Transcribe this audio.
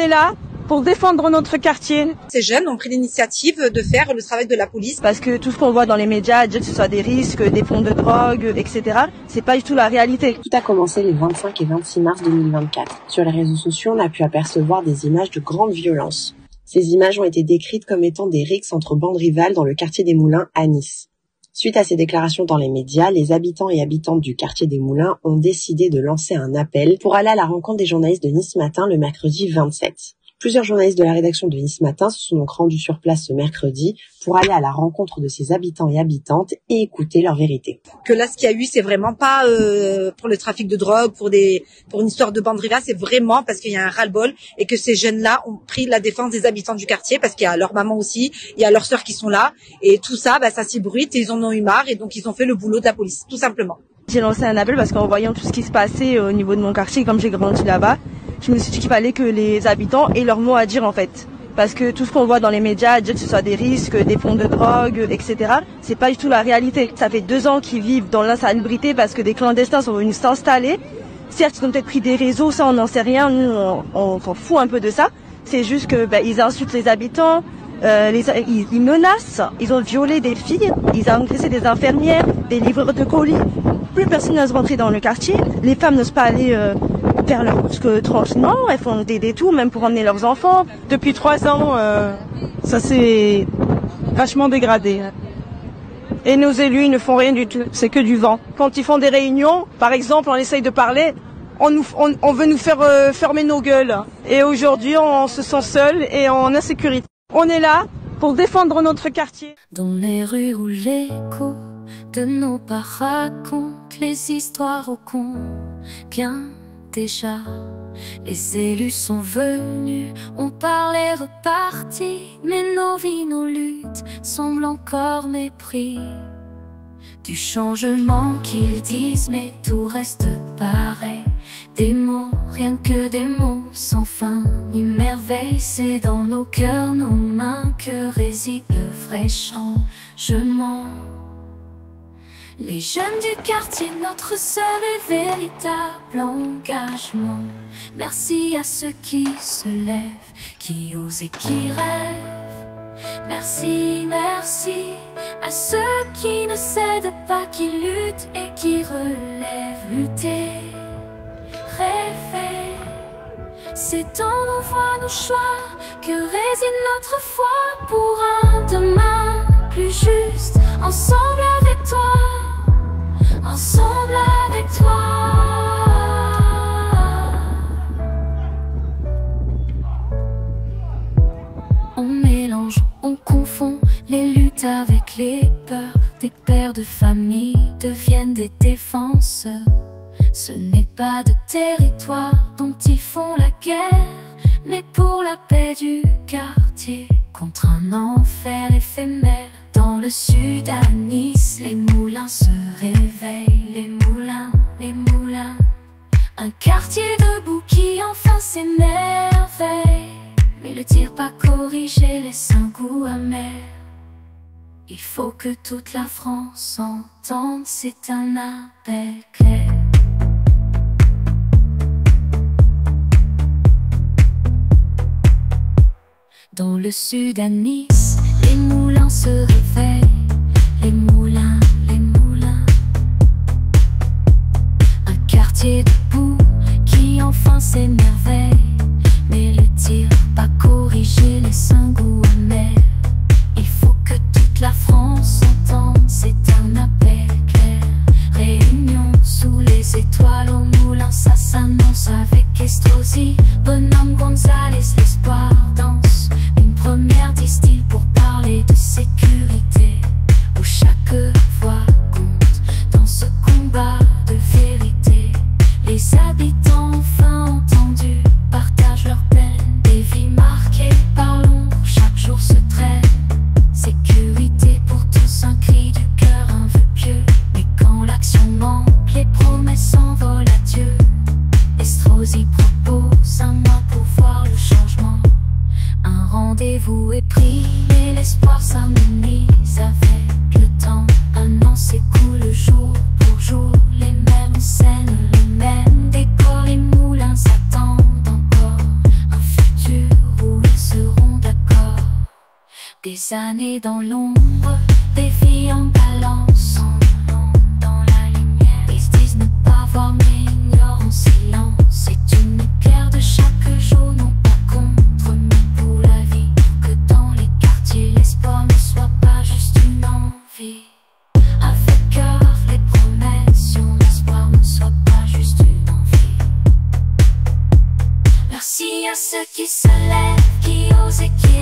est là pour défendre notre quartier. Ces jeunes ont pris l'initiative de faire le travail de la police. Parce que tout ce qu'on voit dans les médias, dire que ce soit des risques, des fonds de drogue, etc., c'est pas du tout la réalité. Tout a commencé les 25 et 26 mars 2024. Sur les réseaux sociaux, on a pu apercevoir des images de grande violence. Ces images ont été décrites comme étant des rixes entre bandes rivales dans le quartier des Moulins à Nice. Suite à ces déclarations dans les médias, les habitants et habitantes du quartier des Moulins ont décidé de lancer un appel pour aller à la rencontre des journalistes de Nice Matin le mercredi 27. Plusieurs journalistes de la rédaction de Nice Matin se sont donc rendus sur place ce mercredi pour aller à la rencontre de ces habitants et habitantes et écouter leur vérité. Que là, ce qu'il y a eu, c'est vraiment pas pour le trafic de drogue, pour une histoire de bande rivale, c'est vraiment parce qu'il y a un ras-le-bol et que ces jeunes-là ont pris la défense des habitants du quartier parce qu'il y a leur maman aussi, il y a leurs sœurs qui sont là et tout ça, ça s'ébruite et ils en ont eu marre et donc ils ont fait le boulot de la police, tout simplement. J'ai lancé un appel parce qu'en voyant tout ce qui se passait au niveau de mon quartier, comme j'ai grandi là-bas, je me suis dit qu'il fallait que les habitants aient leur mot à dire en fait. Parce que tout ce qu'on voit dans les médias, dire que ce soit des risques, des fonds de drogue, etc., c'est pas du tout la réalité. Ça fait 2 ans qu'ils vivent dans l'insalubrité parce que des clandestins sont venus s'installer. Certes, ils ont peut-être pris des réseaux, ça on n'en sait rien, nous on s'en fout un peu de ça. C'est juste que ils insultent les habitants, ils menacent, ils ont violé des filles, ils ont agressé des infirmières, des livreurs de colis. Plus personne n'ose rentrer dans le quartier, les femmes n'osent pas aller faire leur course tranquillement, elles font des détours même pour emmener leurs enfants. Depuis 3 ans, ça s'est vachement dégradé. Et nos élus, ils ne font rien du tout, c'est que du vent. Quand ils font des réunions, par exemple, on essaye de parler, on veut nous faire fermer nos gueules. Et aujourd'hui, on se sent seul et en insécurité. On est là pour défendre notre quartier. Dans les rues où l'écho de nos pas raconte les histoires au combien déjà les élus sont venus, on parlait reparti, mais nos vies, nos luttes semblent encore mépris du changement qu'ils disent, mais tout reste pareil. Des mots, rien que des mots, sans fin ni merveille. C'est dans nos cœurs, nos mains que réside le vrai changement. Les jeunes du quartier, notre seul et véritable engagement. Merci à ceux qui se lèvent, qui osent et qui rêvent. Merci, merci à ceux qui ne cèdent pas, qui luttent et qui relèvent. Lutter, rêver, c'est dans nos voix, nos choix que réside notre foi pour un demain plus juste. Ensemble avec toi, ensemble avec toi. On mélange, on confond les luttes avec les peurs. Des pères de famille deviennent des défenseurs. Ce n'est pas de territoire dont ils font la guerre, mais pour la paix du quartier, contre un enfer éphémère. Dans le sud à Nice, les moulins se réveillent. Les moulins, les moulins. Un quartier debout qui enfin s'émerveille. Mais le tir pas corrigé laisse un goût amer. Il faut que toute la France entende, c'est un appel clair. Dans le sud à Nice, les moulins se réveillent. Les moulins, les moulins. Un quartier debout qui enfin s'émerveille. Mais le tir pas corrigé laisse un goût amer. Il faut que toute la France entende, c'est un appel clair. Réunion sous les étoiles au moulin, ça s'annonce avec Estrosi. Bonhomme Gonzalez, l'espoir danse. Une première distille pour parler de sécurité. Des années dans l'ombre, des vies en balance, dans la lumière. Ils se disent ne pas voir mais ignorent en silence. C'est une guerre de chaque jour, non pas contre mais pour la vie. Que dans les quartiers l'espoir ne soit pas juste une envie. Avec cœur les promesses, sur l'espoir ne soit pas juste une envie. Merci à ceux qui se lèvent, qui osent et qui